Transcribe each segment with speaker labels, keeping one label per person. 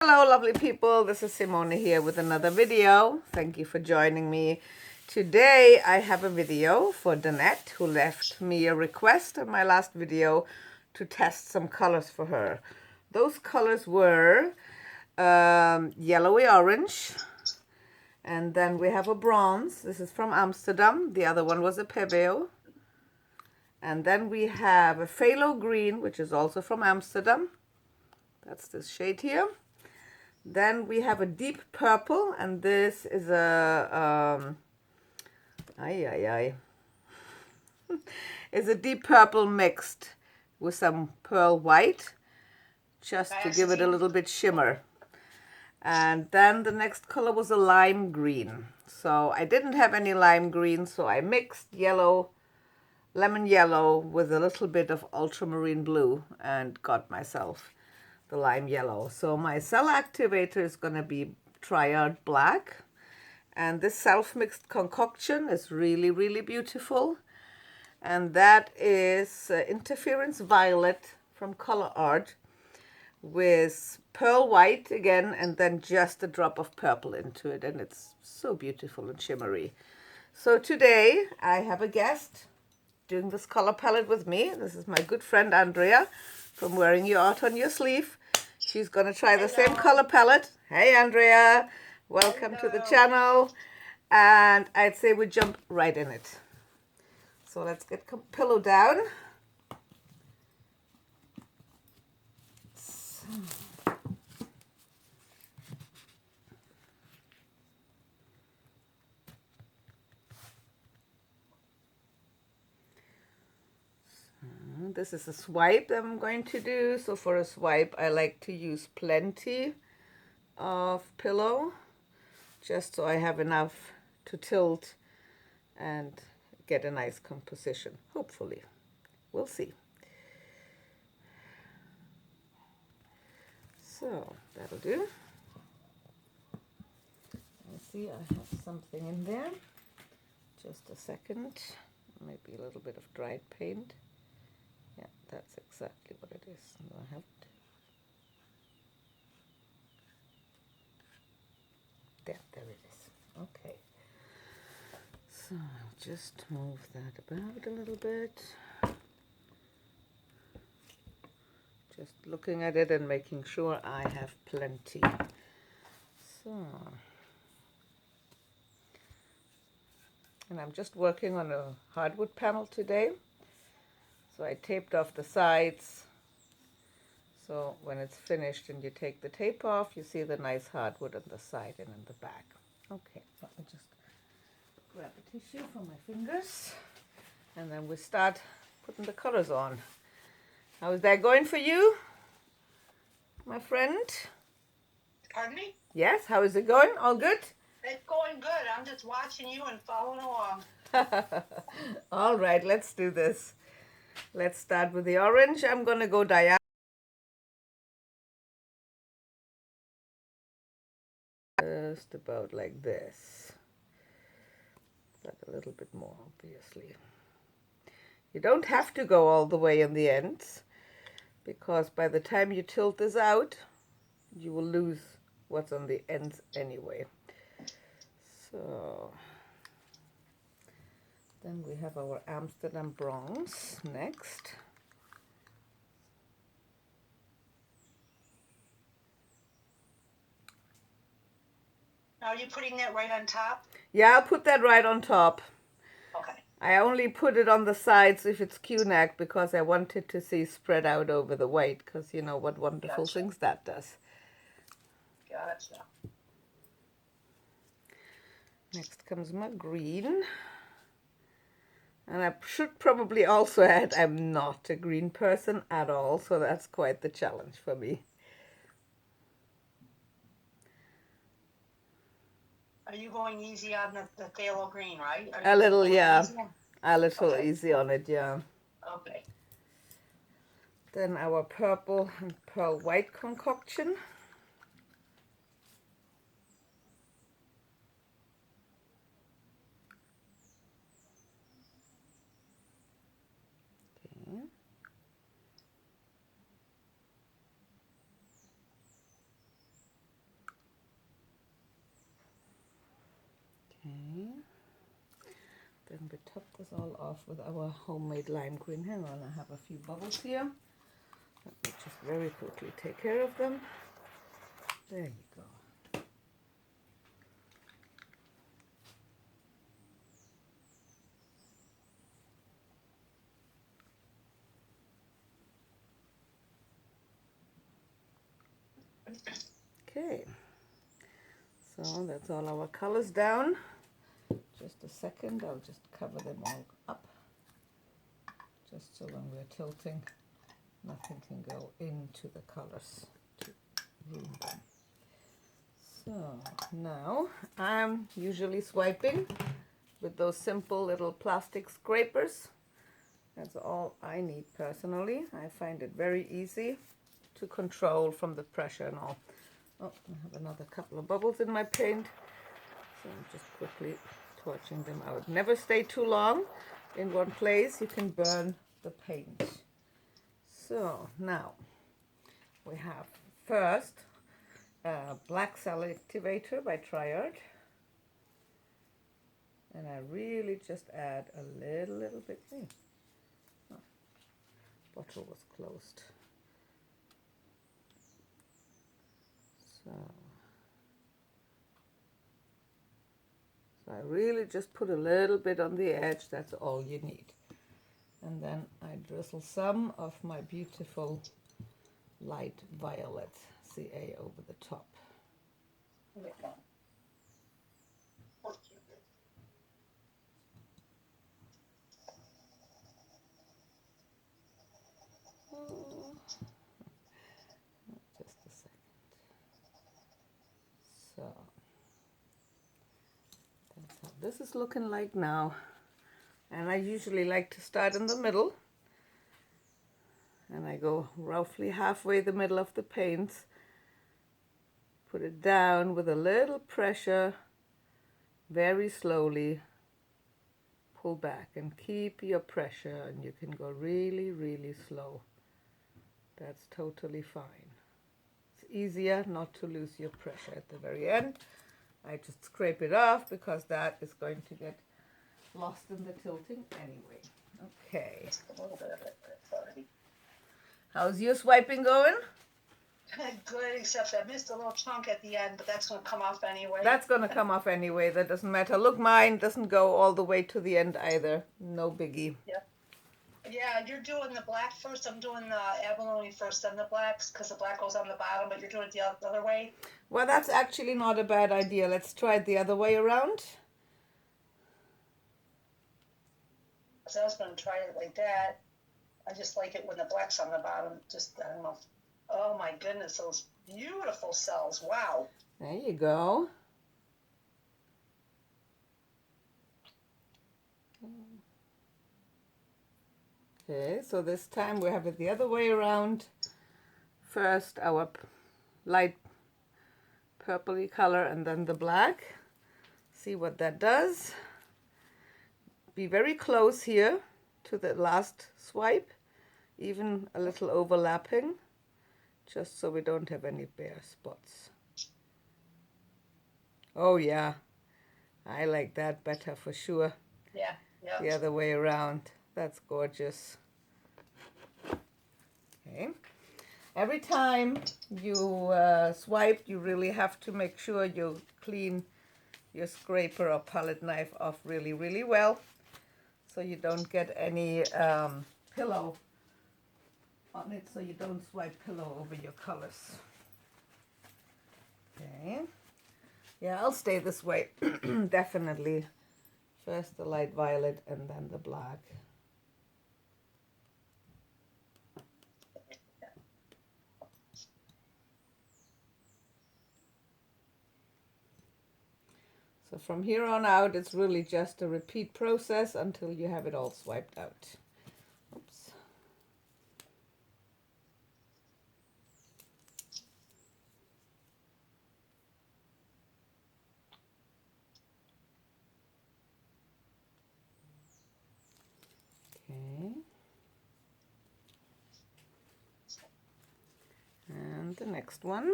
Speaker 1: Hello lovely people, this is Simone here with another video. Thank you for joining me. Today I have a video for Danette, who left me a request in my last video to test some colors for her. Those colors were yellowy orange, and then we have a bronze. This is from Amsterdam. The other one was a Pebeo. And then we have a phthalo green, which is also from Amsterdam. That's this shade here. Then we have a deep purple, and this is a is a deep purple mixed with some pearl white, just to give it a little bit shimmer. And then the next color was a lime green. So I didn't have any lime green, so I mixed yellow, lemon yellow with a little bit of ultramarine blue and got myself the lime yellow. So my cell activator is going to be Triad Black. And this self-mixed concoction is really, really beautiful. And that is Interference Violet from Color Art with pearl white again, and then just a drop of purple into it. And it's so beautiful and shimmery. So today I have a guest doing this color palette with me. This is my good friend Andrea from Wearing You Out on Your Sleeve. She's going to try the same color palette. Hey Andrea, welcome to the channel. And I'd say we jump right in it. So let's get pillow down. This is a swipe that I'm going to do. So for a swipe, I like to use plenty of pillow, just so I have enough to tilt and get a nice composition. Hopefully, we'll see. So that'll do. I see I have something in there. Just a second. Maybe a little bit of dried paint. Yeah, that's exactly what it is. I have to. There it is. Okay. So I'll just move that about a little bit. Just looking at it and making sure I have plenty. So, and I'm just working on a hardwood panel today. So I taped off the sides. So when it's finished and you take the tape off, you see the nice hardwood on the side and in the back. Okay, let me just grab a tissue for my fingers. And then we start putting the colors on. How is that going for you, my friend?
Speaker 2: Pardon me?
Speaker 1: Yes, how is it going? All good?
Speaker 2: It's going good. I'm just watching you and following along.
Speaker 1: All right, let's do this. Let's start with the orange. I'm going to go diagonal. Just about like this. But a little bit more, obviously. You don't have to go all the way in the ends, because by the time you tilt this out, you will lose what's on the ends anyway. So then we have our Amsterdam bronze next.
Speaker 2: Are you putting that right on top?
Speaker 1: Yeah, I'll put that right on top.
Speaker 2: Okay.
Speaker 1: I only put it on the sides if it's Q-neck, because I wanted to see spread out over the white, because you know what wonderful things that does.
Speaker 2: Gotcha.
Speaker 1: Next comes my green. And I should probably also add, I'm not a green person at all, so that's quite the challenge for me.
Speaker 2: Are you going easy on the phthalo green, right?
Speaker 1: A little, yeah. A little easy on it, yeah.
Speaker 2: Okay.
Speaker 1: Then our purple and pearl white concoction. Okay. Then we top this all off with our homemade lime green. Hang on, I have a few bubbles here. Let me just very quickly take care of them. There you go. Okay, so that's all our colors down. Just a second, I'll just cover them all up, just so when we're tilting, nothing can go into the colors to ruin them. So now I'm usually swiping with those simple little plastic scrapers. That's all I need personally. I find it very easy to control from the pressure and all. Oh, I have another couple of bubbles in my paint, so I'm just quickly torching them out. Never stay too long in one place, you can burn the paint. So now we have first Black Selectivator by Triad, and I really just add a little bit. Oh, bottle was closed. So I really just put a little bit on the edge, that's all you need. And then I drizzle some of my beautiful light violet CA over the top. Just a second. So that's how this is looking like now. And I usually like to start in the middle. And I go roughly halfway the middle of the paint. Put it down with a little pressure, very slowly. Pull back and keep your pressure, and you can go really, really slow. That's totally fine. It's easier not to lose your pressure at the very end. I just scrape it off because that is going to get lost in the tilting anyway. Okay.
Speaker 2: A little bit of it, but it's already
Speaker 1: How's your swiping going?
Speaker 2: good, except I missed a little chunk at the end, but that's going to come off anyway.
Speaker 1: That's going to come off anyway. That doesn't matter. Look, mine doesn't go all the way to the end either. No biggie.
Speaker 2: Yeah, you're doing the black first. I'm doing the abalone first, then the blacks, because the black goes on the bottom, but you're doing it the other way.
Speaker 1: Well, that's actually not a bad idea. Let's try it the other way around.
Speaker 2: So I was going to try it like that. I just like it when the black's on the bottom. Just, I don't know. Oh my goodness, those beautiful cells. Wow.
Speaker 1: There you go. Okay, so this time we have it the other way around. First our light purpley color and then the black. See what that does. Be very close here to the last swipe, even a little overlapping, just so we don't have any bare spots. Oh yeah, I like that better for sure.
Speaker 2: Yeah, yeah.
Speaker 1: The other way around. That's gorgeous. Okay. Every time you swipe, you really have to make sure you clean your scraper or palette knife off really, really well, so you don't get any pillow on it, so you don't swipe pillow over your colors. Okay. Yeah, I'll stay this way. Definitely. First the light violet and then the black. So from here on out, it's really just a repeat process until you have it all swiped out. Oops. Okay. And the next one.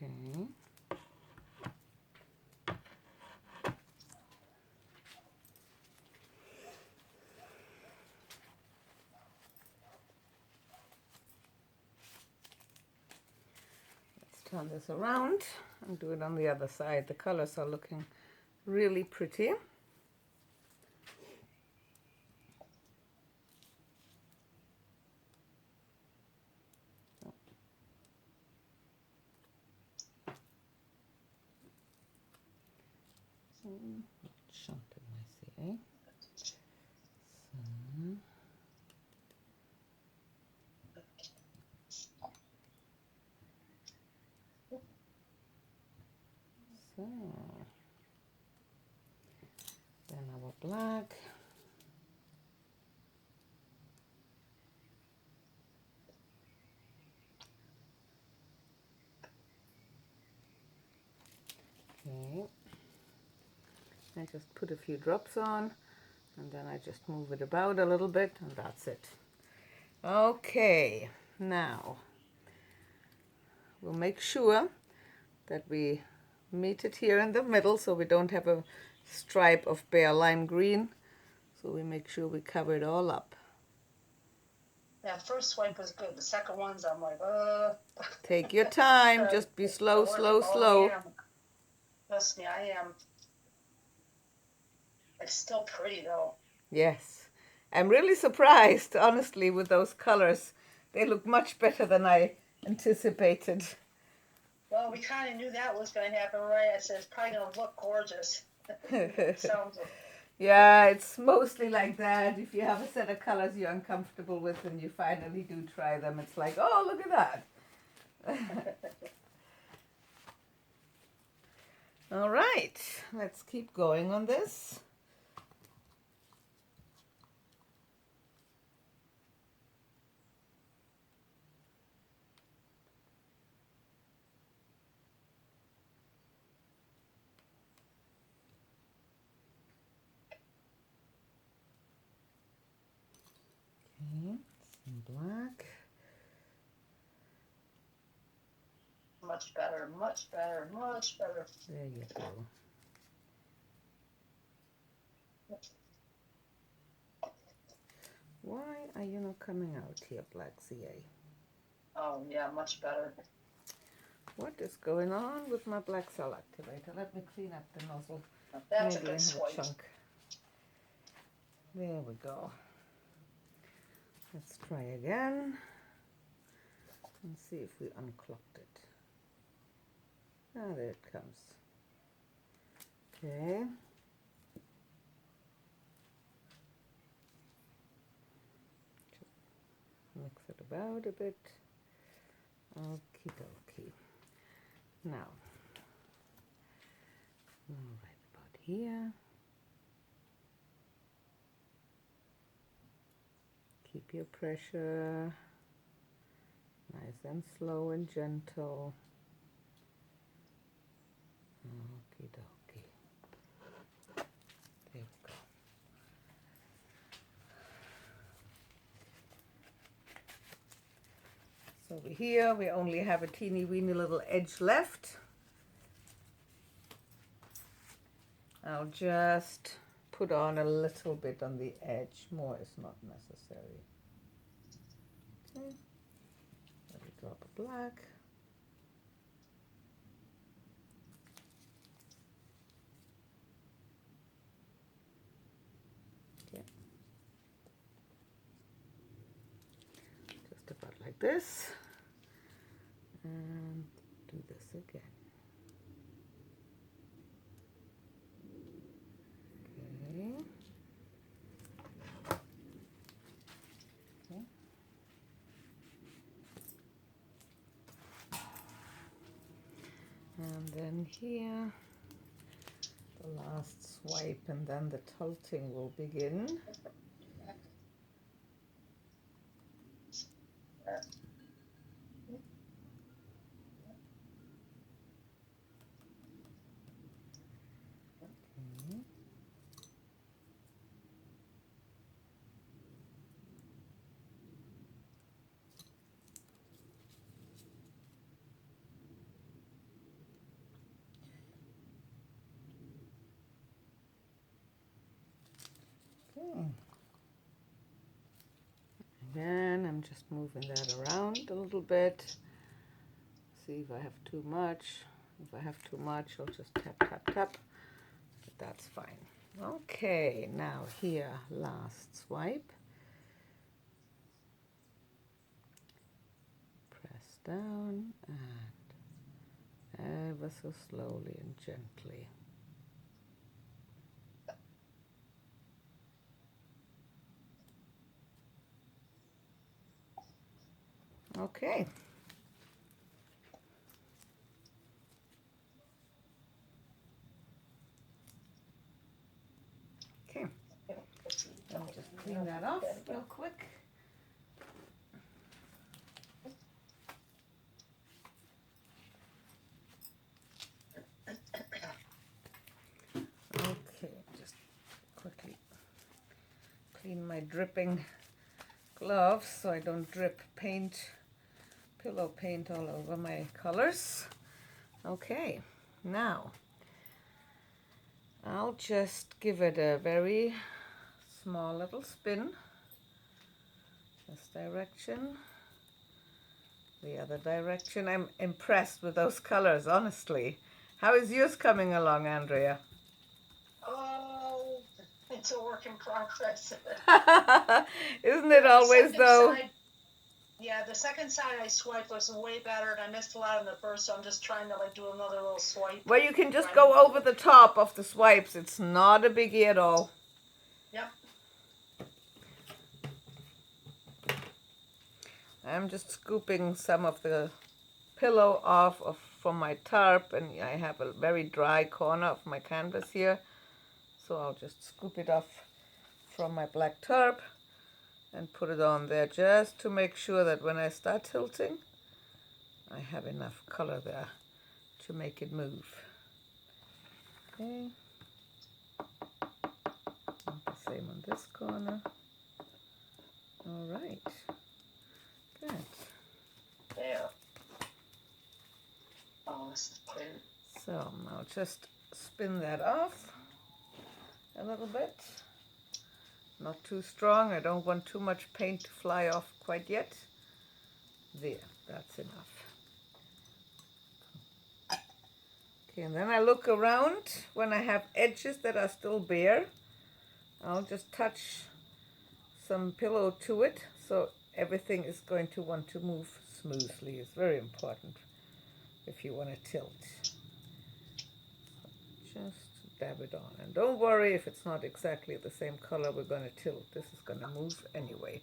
Speaker 1: Okay. Let's turn this around and do it on the other side. The colors are looking really pretty. Shunted my CA. So then our black. Okay. I just put a few drops on and then I just move it about a little bit and that's it. Okay, now we'll make sure that we meet it here in the middle so we don't have a stripe of bare lime green. So we make sure we cover it all up.
Speaker 2: Yeah, first swipe was good. The second ones, I'm like,
Speaker 1: Take your time. Just be slow, slow, slow.
Speaker 2: I am. Trust me, I am. It's still pretty though.
Speaker 1: Yes. I'm really surprised, honestly, with those colors. They look much better than I anticipated.
Speaker 2: Well, we kind of knew that was going to happen, right? I said it's probably going to look gorgeous. Sounds.
Speaker 1: Yeah, it's mostly like that. If you have a set of colors you're uncomfortable with and you finally do try them, it's like, oh, look at that. All right, let's keep going on this. Okay, some black.
Speaker 2: Much better, much better, much better.
Speaker 1: There you go. Why are you not coming out here, Black CA?
Speaker 2: Oh, yeah, much better.
Speaker 1: What is going on with my black cell activator? Let me clean up the nozzle.
Speaker 2: That's
Speaker 1: Maybe
Speaker 2: a good
Speaker 1: I have
Speaker 2: swipe.
Speaker 1: a chunk. There we go. Let's try again and see if we unclogged it. Ah, there it comes. Okay. Just mix it about a bit. Okie dokie. Now, right about here. Keep your pressure nice and slow and gentle. Okie dokie. There we go. So over here we only have a teeny weeny little edge left. I'll just put on a little bit on the edge. More is not necessary. Okay. Let me drop a black. Okay. Just about like this. And do this again. Okay. Okay. And then here, the last swipe, and then the tilting will begin. Okay. moving that around a little bit. See if I have too much. If I have too much, I'll just tap, tap, tap. But that's fine. Okay, now here, last swipe. Press down and ever so slowly and gently. Okay. Okay. I'll just clean that off real quick. Okay, just quickly clean my dripping gloves so I don't drip paint, pillow paint all over my colors. Okay, now I'll just give it a very small little spin. This direction, the other direction. I'm impressed with those colors, honestly. How is yours coming along, Andrea?
Speaker 2: Oh, it's a work in progress.
Speaker 1: Isn't it always though?
Speaker 2: Yeah, the second side I swiped was way better, and I missed a lot in the first, so I'm just trying to like do another little swipe.
Speaker 1: Well, you can just go over the top of the swipes. It's not a biggie at all.
Speaker 2: Yep.
Speaker 1: I'm just scooping some of the pillow off from my tarp, and I have a very dry corner of my canvas here. So I'll just scoop it off from my black tarp and put it on there just to make sure that when I start tilting, I have enough color there to make it move. Okay. And the same on this corner. All right. Good.
Speaker 2: There. Oh, this is pretty.
Speaker 1: So now just spin that off a little bit. Not too strong. I don't want too much paint to fly off quite yet. There, that's enough. Okay, and then I look around when I have edges that are still bare. I'll just touch some pillow to it so everything is going to want to move smoothly. It's very important if you want to tilt. Just dab it on. And don't worry if it's not exactly the same color we're going to tilt. This is going to move anyway.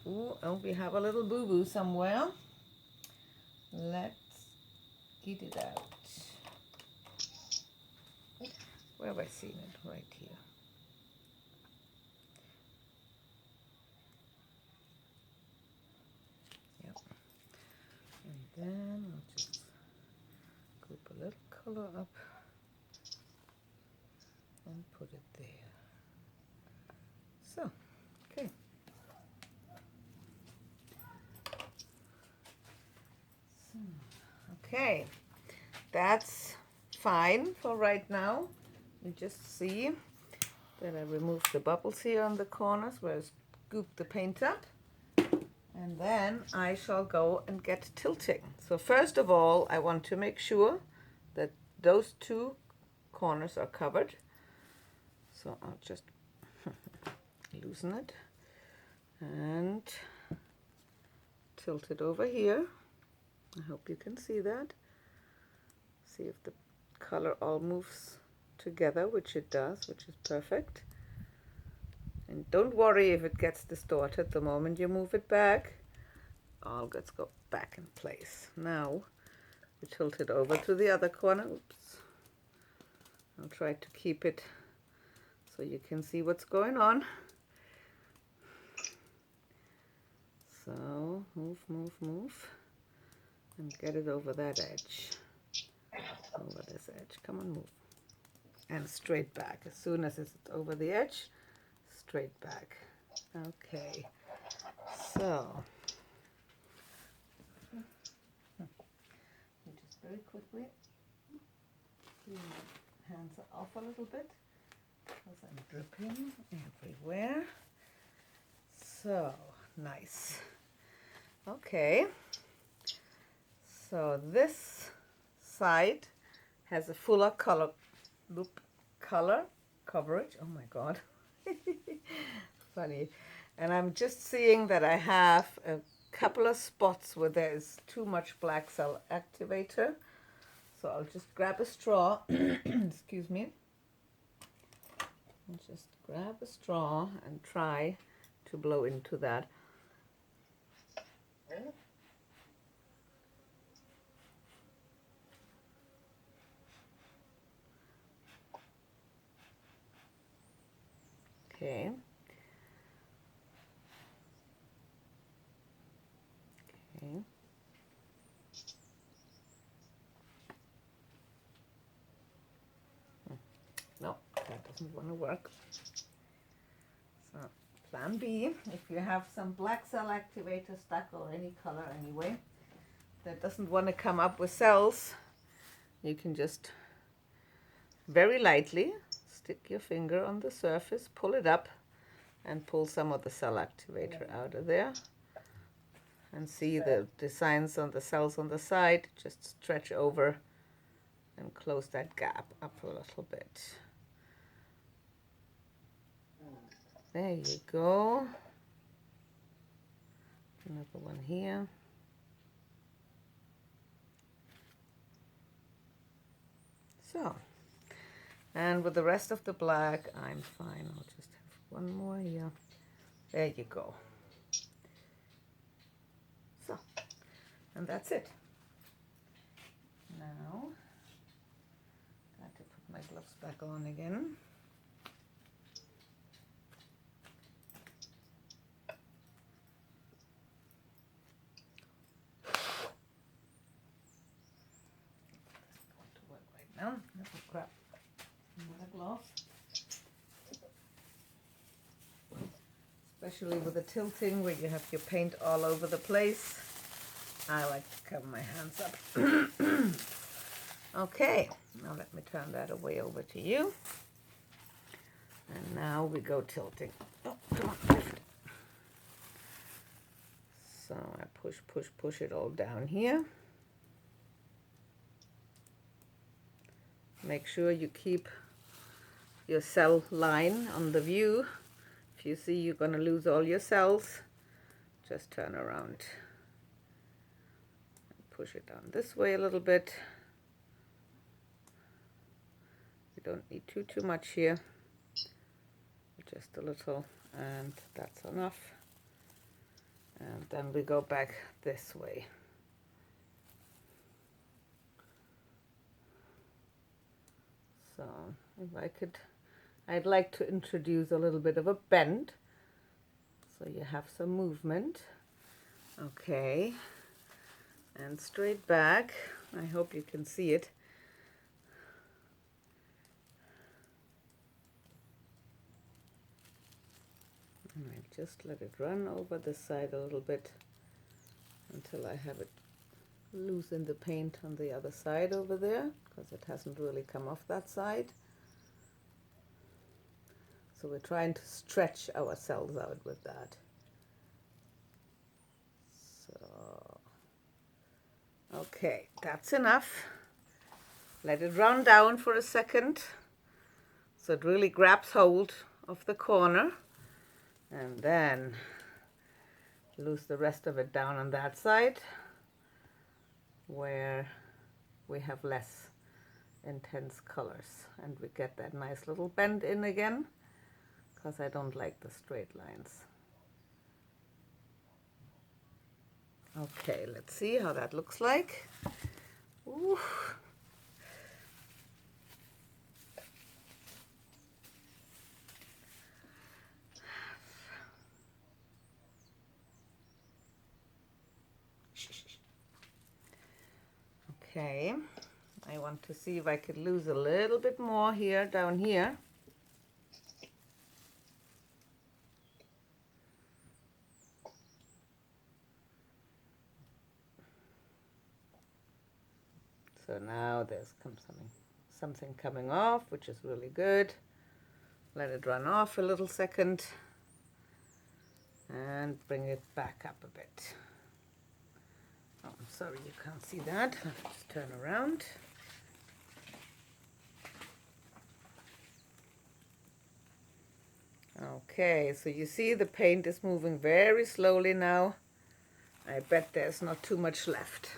Speaker 1: Ooh, and we have a little boo-boo somewhere. Let's get it out. Where have I seen it? Right here. Yep. And then I'll just group a little color up and put it there. So, okay. So, okay, that's fine for right now. You just see that I removed the bubbles here on the corners where I scooped the paint up. And then I shall go and get tilting. So first of all, I want to make sure that those two corners are covered. So I'll just loosen it and tilt it over here. I hope you can see that. See if the color all moves together, which it does, which is perfect. And don't worry if it gets distorted the moment you move it back. All gets go back in place. Now we tilt it over to the other corner. Oops. I'll try to keep it so you can see what's going on. So move, move, move, and get it over that edge. Over this edge. Come on, move. And straight back. As soon as it's over the edge, straight back. Okay. So you just very quickly clean my hands off a little bit because I'm dripping everywhere. So nice. Okay, so this side has a fuller color, color coverage. Oh my God, funny. And I'm just seeing that I have a couple of spots where there is too much black cell activator. So I'll just grab a straw, excuse me, and just grab a straw and try to blow into that. Okay. Okay. No, that doesn't want to work. So plan B, if you have some black cell activator stuck or any color anyway that doesn't want to come up with cells, you can just very lightly stick your finger on the surface, pull it up, and pull some of the cell activator out of there. And see the designs on the cells on the side. Just stretch over and close that gap up a little bit. There you go. Another one here. So, and with the rest of the black, I'm fine. I'll just have one more here. There you go. So, and that's it. Now, got to put my gloves back on again. Now, let me grab another glove. Especially with the tilting where you have your paint all over the place. I like to cover my hands up. Okay, now let me turn that away over to you. And now we go tilting. Oh, come on, lift. So I push it all down here. Make sure you keep your cell line on the view. If you see you're going to lose all your cells, just turn around. Push it down this way a little bit. You don't need too much here. Just a little, and that's enough. And then we go back this way. So if I could, I'd like to introduce a little bit of a bend, so you have some movement. Okay, and straight back. I hope you can see it. And I just let it run over this side a little bit until I have it loosen the paint on the other side over there, because it hasn't really come off that side. So we're trying to stretch our cells out with that. So, okay, that's enough. Let it run down for a second so it really grabs hold of the corner, and then loose the rest of it down on that side where we have less intense colors, and we get that nice little bend in again, because I don't like the straight lines. Okay, let's see how that looks like. Ooh. Okay, I want to see if I could lose a little bit more here, down here. So now there's something coming off, which is really good. Let it run off a little second and bring it back up a bit. Oh, I'm sorry you can't see that. Let's turn around. Okay, so you see the paint is moving very slowly now. I bet there's not too much left.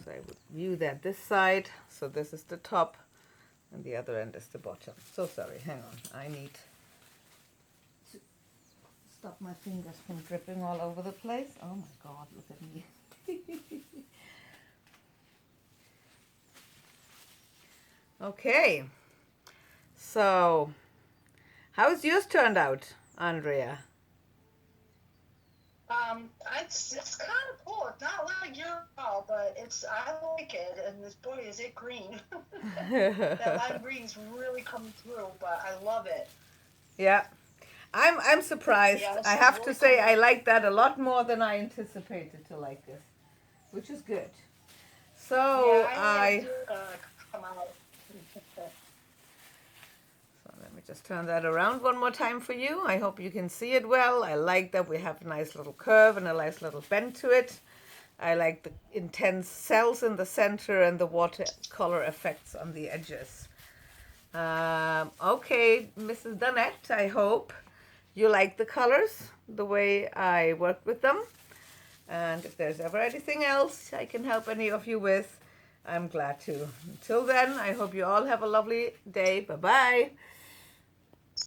Speaker 1: So I would view that this side. So this is the top and the other end is the bottom. So sorry, hang on. I need to stop my fingers from dripping all over the place. Oh my God, look at me. Okay, so how's yours turned out, Andrea?
Speaker 2: It's kind of cool. It's not like your all, but I like it, and this boy is it green. That lime green's really coming through, but I love it.
Speaker 1: Yeah, I'm surprised.
Speaker 2: Yeah,
Speaker 1: I
Speaker 2: this is
Speaker 1: have to
Speaker 2: really
Speaker 1: say
Speaker 2: cool.
Speaker 1: I like that a lot more than I anticipated to like this, which is good. So
Speaker 2: Yeah,
Speaker 1: I
Speaker 2: come out.
Speaker 1: So let me just turn that around one more time for you. I hope you can see it well. I like that we have a nice little curve and a nice little bend to it. I like the intense cells in the center and the watercolor effects on the edges. Okay, Mrs. Danette, I hope you like the colors, the way I worked with them. And if there's ever anything else I can help any of you with, I'm glad to. Until then, I hope you all have a lovely day. Bye-bye.